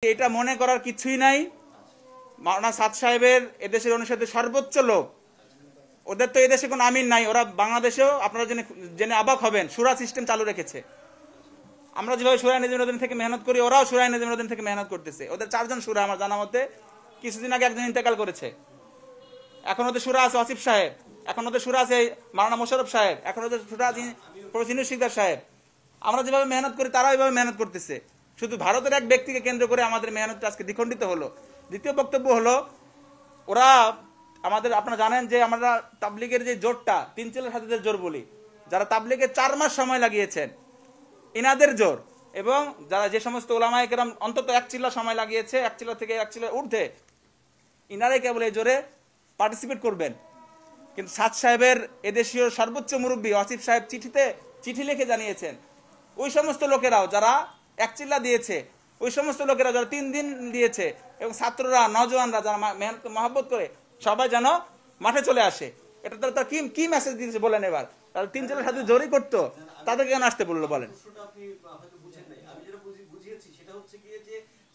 এটা মনে করার কিছুই নাই। মাওলানা সাদ সাহেবের এদেশের অনুষদের সর্বোচ্চ লোক, ওদের তো এদেশে কোনো আমির নাই। ওরা বাংলাদেশেও আপনারা জেনে অবাক হবেন শুরা সিস্টেম চালু রেখেছে। আমরা যেভাবে শুরা নিজামুদ্দিন থেকে মেহনত করি, ওরাও শুরা নিজামুদ্দিন থেকে মেহনত করতেছে। ওদের 4 জন শুরা আমার জানা মতে, কিছুদিন আগে একজন ইন্তেকাল করেছে। এখন ওদের শুরা আছে আসিফ সাহেব, এখন ওদের শুরা আছে মাওলানা মোশাররফ সাহেব, এখন ওদের শুরা আছে প্রফেসর শিকদার সাহেব। আমরা যেভাবে মেহনত করি তারাও এইভাবে মেহনত করতেছে। শুধু ভারতের এক ব্যক্তিকে কেন্দ্র করে আমাদের মেহনতটা আজকে দ্বিখণ্ডিত হলো। দ্বিতীয় বক্তব্য হলো, ওরা আমাদের, আপনারা জানেন যে আমরা তাবলিগের যে জোরটা 3 চিল্লার হাদিসের জোর বলি, যারা তাবলিগে 4 মাস সময় লাগিয়েছেন ইনাদের জোর, এবং যারা যে সমস্ত ওলামায়ে কেরাম অন্তত 1 চিল্লা সময় লাগিয়েছে, 1 চিল্লা থেকে 1 চিল্লার ঊর্ধ্বে, ইনারাই কেবল এই জোরে পার্টিসিপেট করবেন। কিন্তু সাদ সাহেবের এদেশীয় সর্বোচ্চ মুরব্বী আসিফ সাহেব চিঠি লিখে জানিয়েছেন, ওই সমস্ত লোকেরাও যারা 1 চিল্লা দিয়েছে, ওই সমস্ত লোকেরা যারা 3 দিন দিয়েছে, এবং ছাত্ররা, নওজওয়ানরা যারা মেহনত মহব্বত করে, সবাই যেন মাঠে চলে আসে। এটা তারা কি মেসেজ দিয়েছে বলেন? এবার তারা 3 চিল্লার সাথে জোরই করতো, তাদেরকে কেন আসতে বললো বলেন?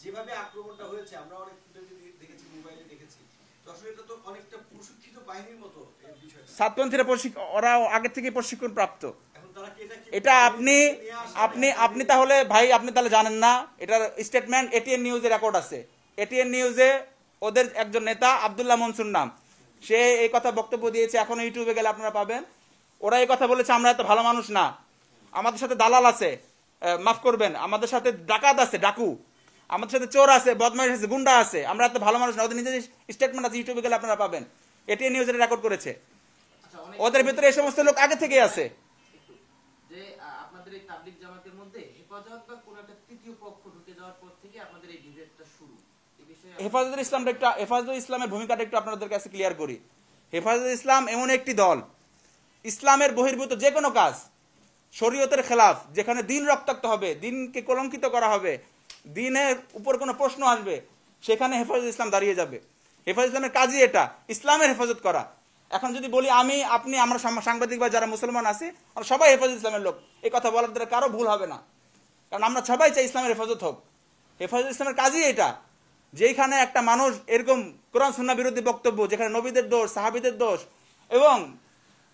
যেভাবে আক্রমণটা হয়েছে আমরা অনেক ফুটেজ দেখেছি, মোবাইলে দেখেছি, আসলে এটা তো অনেকটা প্রশিক্ষিত বাহিনীর মতো বিষয়। সাতপন্থীরা ওরা আগে থেকে প্রশিক্ষণ প্রাপ্ত। এটা আপনি তাহলে ভাই, আপনি তাহলে জানেন না। এটার স্টেটমেন্ট এটিএন নিউজে রেকর্ড আছে। এটিএন নিউজে ওদের একজন নেতা আব্দুল্লাহ মনসুর নাম, সে এই কথা বক্তব্য দিয়েছে। এখন ইউটিউবে গেলে আপনারা পাবেন। ওরা এই কথা বলেছে, আমরা এত ভালো মানুষ না, আমাদের সাথে দালাল আছে, মাফ করবেন, আমাদের সাথে ডাকাত আছে, ডাকু, আমাদের সাথে চোর আছে, বদমাইশ আছে, গুন্ডা আছে, আমরা এত ভালো মানুষ না। ওদের নিজের স্টেটমেন্ট আছে, ইউটিউবে গেলে আপনারা পাবেন। এটিএন নিউজে রেকর্ড করেছে। ওদের ভিতরে এই সমস্ত লোক আগে থেকে আছে। যে আপনাদের এই তাবলীগ জামাতের মধ্যে হেফাজত বা কোন একটা তৃতীয় পক্ষ ঢুকে যাওয়ার পর থেকে আপনাদের এই ডিবেটটা শুরু। এই বিষয়ে হেফাজতুল ইসলামের ভূমিকাটা একটু আপনাদের কাছে ক্লিয়ার করি। হেফাজতুল ইসলাম এমন একটি দল, ইসলামের বহির্ভূত যে কোনো কাজ, শরীয়তের খেলাফ, যেখানে দিন রক্তাক্ত হবে, দিনকে কলঙ্কিত করা হবে, দিনের উপর কোনো প্রশ্ন আসবে, সেখানে হেফাজতুল ইসলাম দাঁড়িয়ে যাবে। হেফাজতুল ইসলামের কাজই এটা, ইসলামের হেফাজত করা। এখন যদি বলি আমি, আপনি, আমরা সাংবাদিক বা যারা মুসলমান আছি, আমরা সবাই হেফাজতুল ইসলামের লোক, এই কথা বলার দ্বারা কারো ভুল হবে না, কারণ আমরা সবাই চাই ইসলামের হেফাজত হোক। হেফাজতুল ইসলামের কাজই এটা। যেখানে একটা মানুষ এরকম কোরআন সুন্নাহ বিরোধী বক্তব্য, যেখানে নবীদের দোষ, সাহাবীদের দোষ, এবং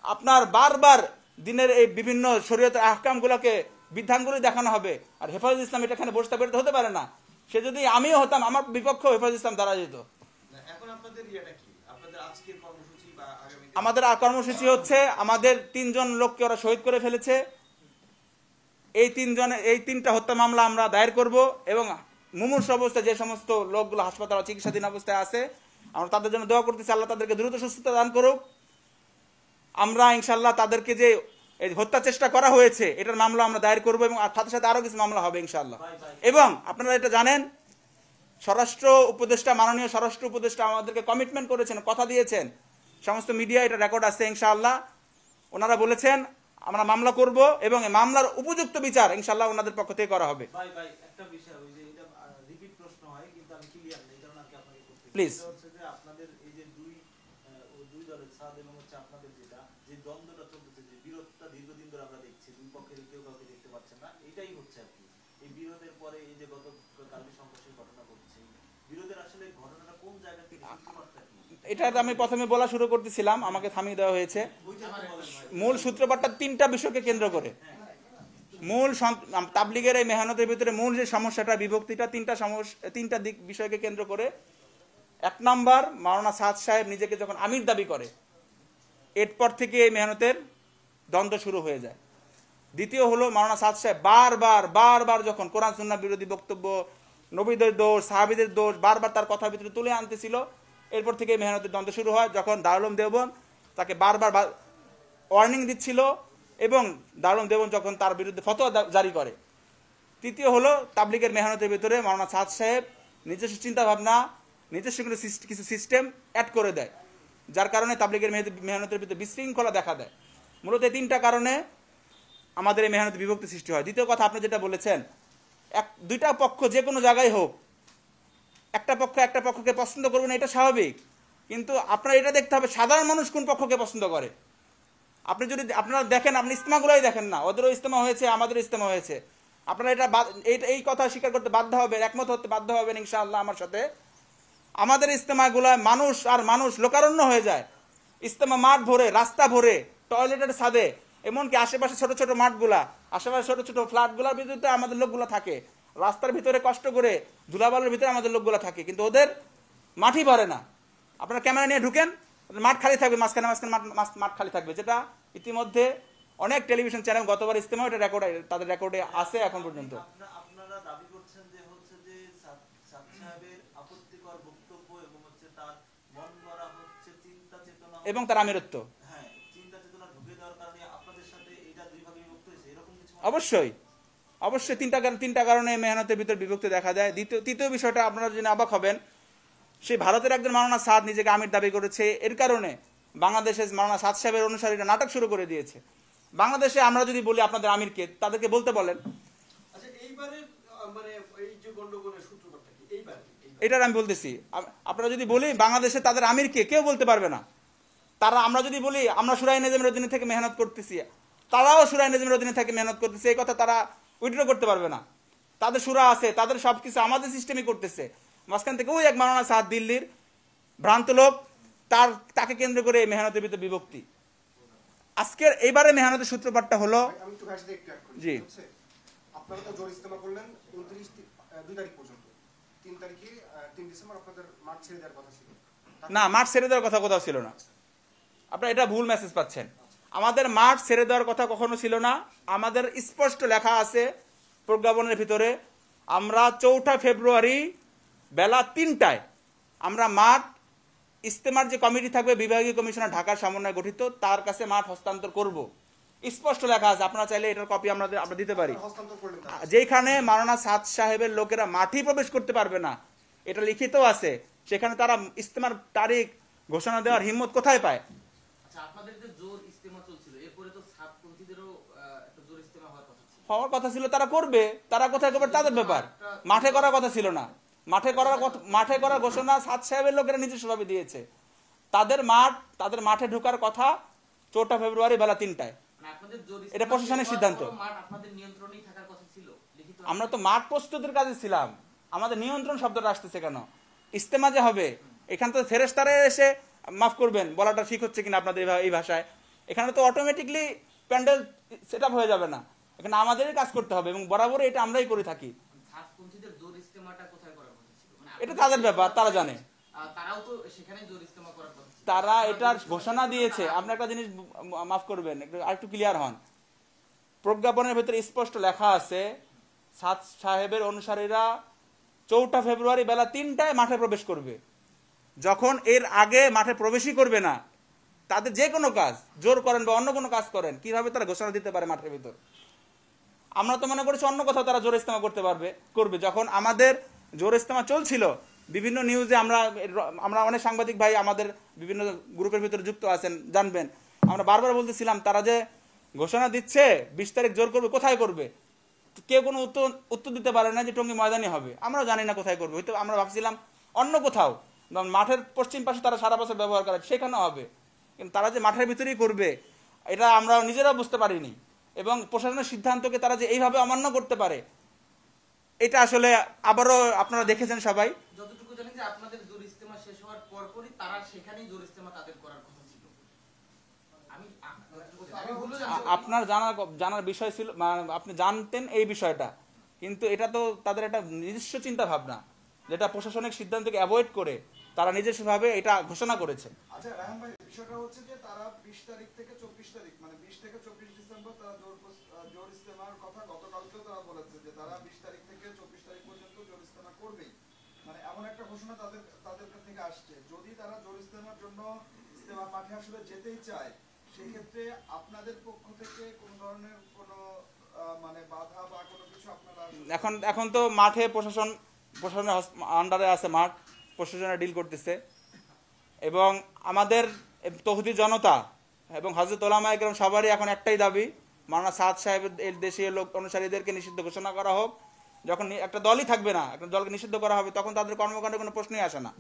আপনার বারবার দিনের এই বিভিন্ন শরীয়তের আহকামগুলোকে, বিধানগুলি দেখানো হবে, আর হেফাজতুল ইসলাম এটা এখানে বসতে পেরে হতে পারে না। সে যদি আমিও হতাম, আমার বিপক্ষ হেফাজতুল ইসলাম দাঁড়া যেত। এখন আপনাদের ইয়েটা কি? আপনাদের আজকের কর্মসূচি বা আগামী? আমাদের কর্মসূচি হচ্ছে, আমাদের 3 জন লোককে ওরা শহীদ করে ফেলেছে। এই 3টা হত্যা মামলা আমরা দায়ের করব, এবং মুমূর্ষ অবস্থায় যে সমস্ত লোকগুলো হাসপাতালে চিকিৎসাধীন অবস্থায় আছে, আমরা তাদের জন্য দোয়া করতেছি, আল্লাহ তাদেরকে দ্রুত সুস্থতা দান করুক। আমরা ইনশাআল্লাহ তাদেরকে যে এই হত্যা চেষ্টা করা হয়েছে, এটার মামলা আমরা দায়ের করব, এবং সাথে সাথে আরো কিছু মামলা হবে ইনশাআল্লাহ। এবং আপনারা এটা জানেন, স্বরাষ্ট্র উপদেষ্টা, মাননীয় স্বরাষ্ট্র উপদেষ্টা আমাদেরকে কমিটমেন্ট করেছেন, কথা দিয়েছেন, সমস্ত মিডিয়া এটা রেকর্ড আছে ইনশাআল্লাহ। ওনারা বলেছেন আমরা মামলা করব, এবং এই মামলার উপযুক্ত বিচার ইনশাআল্লাহ ওনাদের পক্ষ থেকে করা হবে। একটা বিষয়, ওই যে এটা রিপিট প্রশ্ন হয়, কিন্তু আমি ক্লিয়ার নেই, কারণ আমি আপনাকে করতে প্লিজ। হচ্ছে যে আপনাদের এই যে দুই দলের সাদ এবং হচ্ছে আপনাদের যেটা যে দ্বন্দ্বটা চলতেছে, যে বিরোধটা দীর্ঘদিন ধরে আমরা দেখছি, দুই পক্ষের কেউ কাউকে দেখতে পাচ্ছেন না, এটাই হচ্ছে আর কি। এই বিরোধের পরে এই যে গতকালকে সংঘর্ষের ঘটনা ঘটছে, বিরোধের আসলে ঘটনাটা কোন জায়গা থেকে, সূত্রপাতটা কি? এটা আমি প্রথমে বলা শুরু করতেছিলাম, আমাকে থামিয়ে দেওয়া হয়েছে। মূল সূত্রপাতটা 3টা বিষয়কে কেন্দ্র করে। মূল তাবলীগের এই মেহনতের ভিতরে মূল যে সমস্যাটা, বিভক্তিটা 3টা দিক বিষয়কে কেন্দ্র করে। 1 নাম্বার, মাওলানা সাদ সাহেব নিজেকে যখন আমির দাবি করে, এরপর থেকে এই মেহনতের দ্বন্দ্ব শুরু হয়ে যায়। দ্বিতীয় হলো, মাওলানা সাদ সাহেব বারবার যখন কোরআন সুন্নাহ বিরোধী বক্তব্য, নবীদের দোষ, সাহাবীদের দোষ বারবার তার কথার ভিতরে তুলে আনতেছিল, এরপর থেকে মেহনতের দ্বন্দ্ব শুরু হয়। যখন দারুল উলুম দেওবন্দ তাকে বারবার ওয়ার্নিং দিচ্ছিল, এবং দারুল উলুম দেওবন্দ যখন তার বিরুদ্ধে ফতোয়া জারি করে। তৃতীয় হলো, তাবলীগের মেহনতের ভিতরে মাওলানা সাদ সাহেব নিজস্ব চিন্তাভাবনা, নিজস্ব কিছু সিস্টেম অ্যাড করে দেয়, যার কারণে তাবলীগের মেহনতের ভিতরে বিশৃঙ্খলা দেখা দেয়। মূলত এই 3টা কারণে আমাদের এই মেহনতে বিভক্তি সৃষ্টি হয়। দ্বিতীয় কথা, আপনি যেটা বলেছেন, 2টা পক্ষ যে কোনো জায়গায় হোক, একটা পক্ষকে পছন্দ করবে না, এটা স্বাভাবিক। কিন্তু আপনারা এটা দেখতে হবে সাধারণ মানুষ কোন পক্ষকে পছন্দ করে। আপনি যদি আপনারা দেখেন, আপনি ইজতেমাগুলোই দেখেন না, ওদেরও ইজতেমা হয়েছে, আমাদেরও ইজতেমা হয়েছে, আপনারা এই কথা স্বীকার করতে বাধ্য হবেন, একমত হতে বাধ্য হবেন ইনশাআল্লাহ আমার সাথে। আমাদের ইজতেমাগুলায় মানুষ আর মানুষ লোকারণ্য হয়ে যায়। ইজতেমা মাঠ ভরে, রাস্তা ভরে, টয়লেটের ছাদে, এমনকি আশেপাশে ছোট ছোট মাঠগুলা, আশেপাশে ছোট ছোট ফ্ল্যাটগুলোর ভিতরে আমাদের লোকগুলো থাকে, রাস্তার ভিতরে কষ্ট করে ধুলাবালুর ভিতরে আমাদের লোকগুলো থাকে, কিন্তু ওদের মাঠই ভরে না। আপনারা ক্যামেরা নিয়ে ঢুকেন, মাঠ খালি থাকবে, মাঝখানে মাঝখানে মাঠ খালি থাকবে, যেটা ইতিমধ্যে অনেক টেলিভিশন চ্যানেল গতবার ইজতেমা এটা তাদের রেকর্ডে আছে এখন পর্যন্ত। আপনারা দাবি করছেন যে হচ্ছে যে সাদ সাহেবের আপত্তিকর বক্তব্য এবং হচ্ছে তার মন গড়া হচ্ছে চিন্তা চেতনা এবং তার আমিরত্ব, হ্যাঁ, চিন্তা চেতনা ঢুকে দেওয়ার কারণে আপনাদের সাথে এটা দুই ভাগে বিভক্ত হয়েছে, এরকম কিছু? অবশ্যই অবশ্যই তিনটা কারণে মেহনতের ভিতর বিভক্তি দেখা যায়। তৃতীয় বিষয়টা আপনারা যদি অবাক হবেন, সেই ভারতের একজন মাওলানা সাদ নিজেকে আমির দাবি করেছে, এর কারণে বাংলাদেশে মাওলানা সাদ সাহেবের অনুসারীরা নাটক শুরু করে দিয়েছে। বাংলাদেশে আমরা যদি বলি আপনাদের আমিরকে, তাদেরকে বলতে বলেন। আচ্ছা, এইবারের মানে এই যে গন্ডগোলের সূত্রপাতটা কি এইবার? এটার আমি বলতেছি, আপনারা যদি বলি বাংলাদেশে তাদের আমিরকে, কেউ বলতে পারবে না। আমরা যদি বলি আমরা সুরাই নিজামের অধীনে থেকে মেহনত করতেছি, তারাও সুরাই নিজামের অধীনে থেকে মেহনত করতেছে, এই কথা তারা উইথড্র করতে পারবে না। তাদের সুরা আছে, তাদের সবকিছু আমাদের সিস্টেমই করতেছে। মাঝখান থেকে ওই এক মাওলানা সাদ দিল্লির ভ্রান্ত লোক, তাকে কেন্দ্র করে এই মেহনতের ভিতরে বিভক্তি। আজকের এইবারে মেহনতের সূত্রপাতটা হলো, আমি একটু ভাষাতে একটু অ্যাড করি। জি। হচ্ছে আপনারা তো জোর ইস্তেমা করলেন 2 তারিখ পর্যন্ত। 3 তারিখে 3 ডিসেম্বর আপনাদের মাঠ ছেড়ে দেওয়ার কথা ছিল। না, মাঠ ছেড়ে দেওয়ার কথা কোথাও ছিল না। আপনারা এটা ভুল মেসেজ পাচ্ছেন। আমাদের মাঠ ছেড়ে দেওয়ার কথা কখনো ছিল না। আমাদের স্পষ্ট লেখা আছে প্রজ্ঞাপনের ভিতরে, আমরা 4 ফেব্রুয়ারি বেলা 3টায় আমরা মাঠ, ইজতেমার যে কমিটি থাকবে বিভাগীয় কমিশনার ঢাকার সমন্বয়ে গঠিত, তার কাছে মাঠ হস্তান্তর করব। স্পষ্ট লেখা আছে, আপনারা চাইলে এটার কপি আমরা দিতে পারি। হস্তান্তর করলেন তারা। যেখানে মাওলানা সাদ সাহেবের লোকেরা মাঠই প্রবেশ করতে পারবে না, এটা লিখিত আছে, সেখানে তারা ইজতেমার তারিখ ঘোষণা দেওয়ার হিম্মত কোথায় পায়? আচ্ছা, আপনাদের যে জোর ইজতেমা চলছিল, এরপরে তো সাতপন্থীদেরও একটা জোর ইজতেমা হওয়ার কথা ছিল। হওয়ার কথা ছিল, তারা করবে, তারা কোথায় করবে তাদের ব্যাপার। মাঠে করার কথা ছিল না। মাঠে করার ঘোষণা সাদ সাহেবের লোকেরা নিজস্বভাবে দিয়েছে। তাদের মাঠে ঢোকার কথা 4 ফেব্রুয়ারি বেলা 3টায়। মানে আপনাদের জোর এটা প্রশাসনের সিদ্ধান্ত। মাঠ আপনাদের নিয়ন্ত্রণেই থাকার কথা ছিল, লিখিত। আমরা তো মাঠ প্রস্তুতির কাজে ছিলাম, আমাদের নিয়ন্ত্রণ শব্দটা আসতেছে কেন? ইজতেমা যে হবে, এখানে তো ফেরেশতারা এসে, মাফ করবেন বলাটা ঠিক হচ্ছে কিনা আপনাদের এই ভাষায়, এখানে তো অটোমেটিকলি প্যান্ডেল সেট আপ হয়ে যাবে না, এখানে আমাদেরই কাজ করতে হবে, এবং বরাবরই এটা আমরাই করে থাকি। সাতপন্থীদের জোর ইজতেমাটা কোথায় করার কথা ছিল? মানে এটা তাদের ব্যাপার, তারা জানে। তারাও তো সেখানে জোর ইজতেমা করার কথা ছিল। তারা এটার ঘোষণা দিয়েছে। আপনি একটা জিনিস মাফ করবেন, আরেকটু ক্লিয়ার হন। প্রজ্ঞাপনের ভিতরে স্পষ্ট লেখা আছে, সাদ সাহেবের অনুসারীরা 4 ফেব্রুয়ারি বেলা 3টায় মাঠে প্রবেশ করবে। যখন এর আগে মাঠে প্রবেশই করবে না, তাদের যে কোনো কাজ জোর করেন বা অন্য কোনো কাজ করেন, কিভাবে তারা ঘোষণা দিতে পারে মাঠের ভিতর? আমরা তো মনে করছি অন্য কোথাও তারা জোর ইস্তেমা করবে। যখন আমাদের জোর ইস্তেমা চলছিল, বিভিন্ন নিউজে আমরা অনেক সাংবাদিক ভাই আমাদের বিভিন্ন গ্রুপের ভিতরে যুক্ত আছেন, জানবেন, আমরা বারবার বলতেছিলাম তারা যে ঘোষণা দিচ্ছে 20 তারিখ জোর করবে, কোথায় করবে? কেউ কোনো উত্তর দিতে পারে না যে টঙ্গী ময়দানে হবে। আমরা জানি না কোথায় করবে, হয়তো আমরা ভাবছিলাম অন্য কোথাও, মাঠের পশ্চিম পাশে তারা সারা বছর ব্যবহার করে, সেখানেও হবে। কিন্তু তারা যে মাঠের ভিতরেই করবে, এটা আমরা নিজেরাও বুঝতে পারিনি। এবং প্রশাসনের সিদ্ধান্তকে তারা যে এইভাবে অমান্য করতে পারে, এটা আসলে আবারও আপনারা দেখেছেন সবাই। যতটুকু জানি যে আপনাদের জোর ইজতেমা শেষ হওয়ার পরপরই তারা সেখানেই জোর ইজতেমা তাদের করার কথা ছিল। আপনার জানার বিষয় ছিল, আপনি জানতেন এই বিষয়টা, কিন্তু এটা তো তাদের একটা নিজস্ব চিন্তা ভাবনা, যেটা প্রশাসনিক সিদ্ধান্তকে অ্যাভয়েড করে তারা নিজস্বভাবে এটা ঘোষণা করেছে। আচ্ছা রায়হান ভাই, বিষয়টা হচ্ছে যে তারা 20 তারিখ থেকে 24 তারিখ, মানে 20 থেকে 24 ডিসেম্বর তারা জোর ইস্তেমার কথা গতকালকেও তারা বলেছে যে তারা 20 তারিখ থেকে 24 তারিখ পর্যন্ত জোর ইস্তেমা করবেই। মানে এমন একটা ঘোষণা তাদের থেকে আসছে। যদি তারা জোর ইস্তেমার জন্য ইস্তেমার মাঠে আসলে যেতেই চায়, সেই ক্ষেত্রে আপনাদের পক্ষ থেকে কোন ধরনের কোনো মানে বাধা বা কোনো কিছু আপনারা? এখন তো মাঠে প্রশাসনের আন্ডারে আছে, মাঠ প্রশাসনের ডিল করতেছে, এবং আমাদের তৌহিদি জনতা এবং হযরত উলামায়ে কেরাম সবারই এখন একটাই দাবি, মাওলানা সাদ সাহেবের দেশীয় লোক অনুসারীদেরকে নিষিদ্ধ ঘোষণা করা হোক। যখন একটা দলই থাকবে না, একটা দলকে নিষিদ্ধ করা হবে, তখন তাদের কর্মকাণ্ডে কোনো প্রশ্নই আসে না।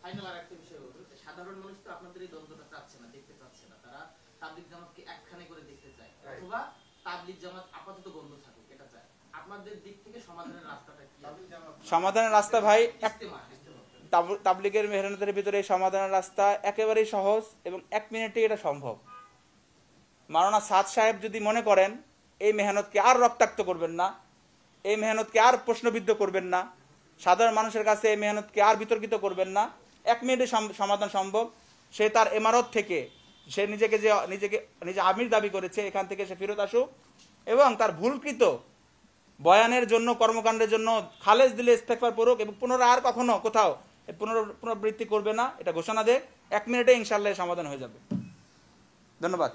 ফাইনাল আরেকটা বিষয় হলো, সাধারণ মানুষ তো আপনাদের এই দ্বন্দ্বটা চাচ্ছে না, দেখতে চাচ্ছে না। তারা তাবলিগ জামাতকে একখানে করে দেখতে চায়, অথবা তাবলিগ জামাত আপাতত বন্ধ থাকুক, এটা চায়। আপনাদের দিক থেকে সমাধানের রাস্তাটা কি? সমাধানের রাস্তা ভাই ইস্তেমা। তাবলিগের মেহনতের ভিতরে এই সমাধানের রাস্তা একেবারেই সহজ এবং 1 মিনিটে এটা সম্ভব। মাওলানা সাদ সাহেব যদি মনে করেন এই মেহনতকে আর রক্তাক্ত করবেন না, এই মেহনতকে আর প্রশ্নবিদ্ধ করবেন না, সাধারণ মানুষের কাছে এই মেহনতকে আর বিতর্কিত করবেন না, 1 মিনিটে সমাধান সম্ভব। সে তার ইমারত থেকে সে নিজে আমির দাবি করেছে, এখান থেকে সে ফেরত আসুক এবং তার ভুলকৃত বয়ানের জন্য, কর্মকাণ্ডের জন্য খালেজ দিলে ইস্তেগফার পড়ুক এবং পুনরায় আর কখনো কোথাও পুনরাবৃত্তি করবে না, এটা ঘোষণা দেয়। 1 মিনিটে ইনশাআল্লাহ সমাধান হয়ে যাবে। ধন্যবাদ।